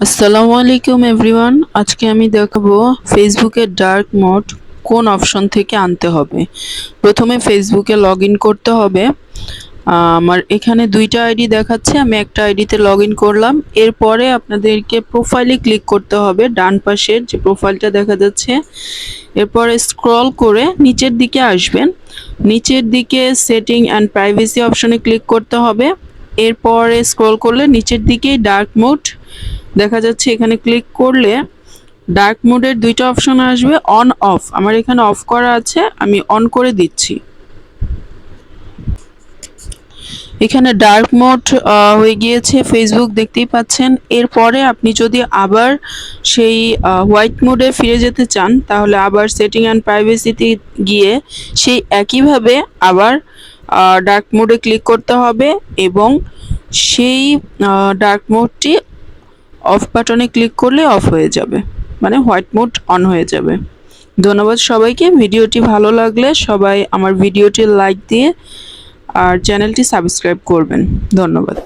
আসসালামু আলাইকুম এভরিওয়ান। আজকে আমি দেখাবো ফেসবুকের ডার্ক মোড কোন অপশন থেকে আনতে হবে। প্রথমে ফেসবুকে লগ ইন করতে হবে। আমার এখানে দুইটা আইডি দেখাচ্ছে, আমি একটা আইডিতে লগ ইন করলাম। এরপরে আপনাদেরকে প্রোফাইলে ক্লিক করতে হবে, ডান পাশের যে প্রোফাইলটা দেখা যাচ্ছে। এরপরে স্ক্রল করে নিচের দিকে আসবেন। নিচের দিকে সেটিং অ্যান্ড প্রাইভেসি অপশনে ক্লিক করতে হবে। এরপরে স্ক্রল করলে নিচের দিকেই ডার্ক মোড দেখা যাচ্ছে, এখানে ক্লিক করলে ডার্ক মোডের দুইটা অপশন আসবে, অন অফ। আমার এখানে অফ করা আছে, আমি অন করে দিচ্ছি। এখানে ডার্ক মোড হয়ে গিয়েছে, ফেসবুক দেখতেই পাচ্ছেন। এরপরে আপনি যদি আবার সেই হোয়াইট মোডে ফিরে যেতে চান, তাহলে আবার সেটিং অ্যান্ড প্রাইভেসিতে গিয়ে সেই একইভাবে আবার ডার্ক মোডে ক্লিক করতে হবে এবং সেই ডার্ক মোডটি অফ বাটনে ক্লিক করলে অফ হয়ে যাবে, মানে হোয়াইট মোড অন হয়ে যাবে। ধন্যবাদ সবাইকে। ভিডিওটি ভালো লাগলে সবাই আমার ভিডিওটি লাইক দিয়ে আর চ্যানেলটি সাবস্ক্রাইব করবেন। ধন্যবাদ।